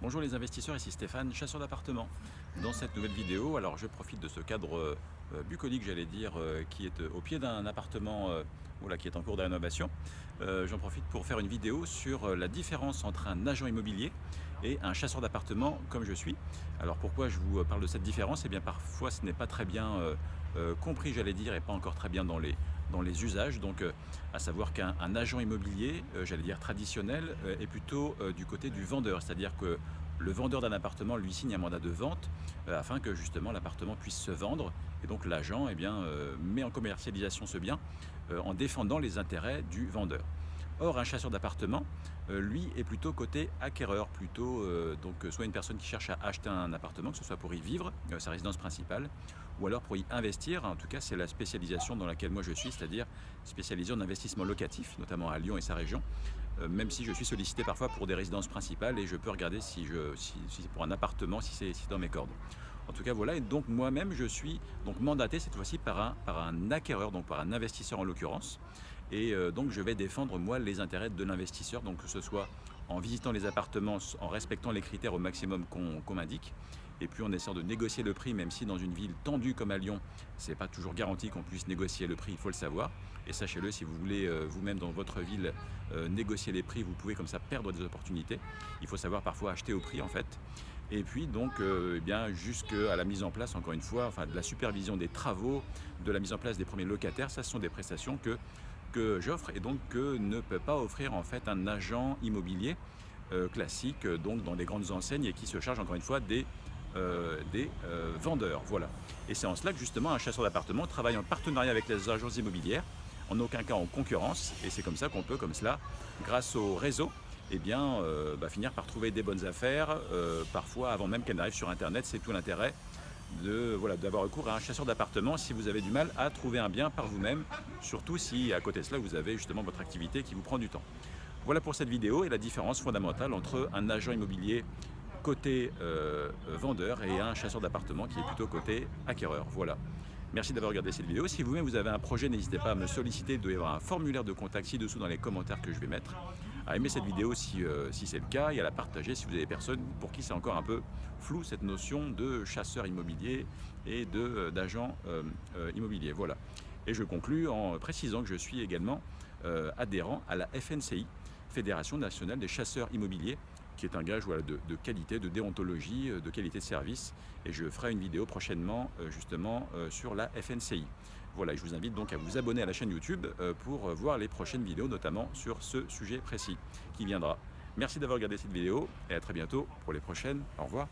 Bonjour les investisseurs, ici Stéphane, chasseur d'appartements. Dans cette nouvelle vidéo, alors je profite de ce cadre bucolique, j'allais dire, qui est au pied d'un appartement voilà, qui est en cours de rénovation. J'en profite pour faire une vidéo sur la différence entre un agent immobilier et un chasseur d'appartements comme je suis. Alors pourquoi je vous parle de cette différence? Eh bien parfois ce n'est pas très bien compris, j'allais dire, et pas encore très bien dans les usages. Donc à savoir qu'un agent immobilier, j'allais dire traditionnel, est plutôt du côté du vendeur, c'est-à-dire que le vendeur d'un appartement lui signe un mandat de vente afin que justement l'appartement puisse se vendre, et donc l'agent met en commercialisation ce bien en défendant les intérêts du vendeur. Or, un chasseur d'appartement, lui, est plutôt côté acquéreur, plutôt soit une personne qui cherche à acheter un appartement, que ce soit pour y vivre, sa résidence principale, ou alors pour y investir. En tout cas, c'est la spécialisation dans laquelle moi je suis, c'est-à-dire spécialisé en investissement locatif, notamment à Lyon et sa région, même si je suis sollicité parfois pour des résidences principales et je peux regarder si c'est pour un appartement, si c'est dans mes cordes. En tout cas, voilà, et donc moi-même, je suis donc mandaté cette fois-ci par un acquéreur, donc par un investisseur en l'occurrence. Et donc je vais défendre moi les intérêts de l'investisseur, donc que ce soit en visitant les appartements, en respectant les critères au maximum qu'on m'indique, et puis en essayant de négocier le prix, même si dans une ville tendue comme à Lyon, c'est pas toujours garanti qu'on puisse négocier le prix, il faut le savoir. Et sachez-le, si vous voulez vous-même dans votre ville négocier les prix, vous pouvez comme ça perdre des opportunités. Il faut savoir parfois acheter au prix en fait. Et puis donc jusqu'à la mise en place, encore une fois, enfin de la supervision des travaux, de la mise en place des premiers locataires, ça ce sont des prestations que j'offre et donc que ne peut pas offrir en fait un agent immobilier classique, donc dans les grandes enseignes, et qui se charge encore une fois des vendeurs. Voilà. Et c'est en cela que justement un chasseur d'appartements travaille en partenariat avec les agences immobilières, en aucun cas en concurrence, et c'est comme ça qu'on peut, comme cela, grâce au réseau, finir par trouver des bonnes affaires, parfois avant même qu'elles n'arrivent sur internet. C'est tout l'intérêt d'avoir recours à un chasseur d'appartements si vous avez du mal à trouver un bien par vous-même, surtout si à côté de cela vous avez justement votre activité qui vous prend du temps. Voilà pour cette vidéo et la différence fondamentale entre un agent immobilier côté vendeur et un chasseur d'appartements qui est plutôt côté acquéreur. Voilà. Merci d'avoir regardé cette vidéo. Si vous-même vous avez un projet, n'hésitez pas à me solliciter. Il doit y avoir un formulaire de contact ci-dessous dans les commentaires que je vais mettre. À aimer cette vidéo si c'est le cas, et à la partager si vous avez des personnes pour qui c'est encore un peu flou cette notion de chasseur immobilier et d'agent immobilier. Voilà. Et je conclus en précisant que je suis également adhérent à la FNCI, Fédération nationale des chasseurs immobiliers, qui est un gage de qualité, de déontologie, de qualité de service. Et je ferai une vidéo prochainement sur la FNCI. Voilà, et je vous invite donc à vous abonner à la chaîne YouTube pour voir les prochaines vidéos, notamment sur ce sujet précis qui viendra. Merci d'avoir regardé cette vidéo et à très bientôt pour les prochaines. Au revoir.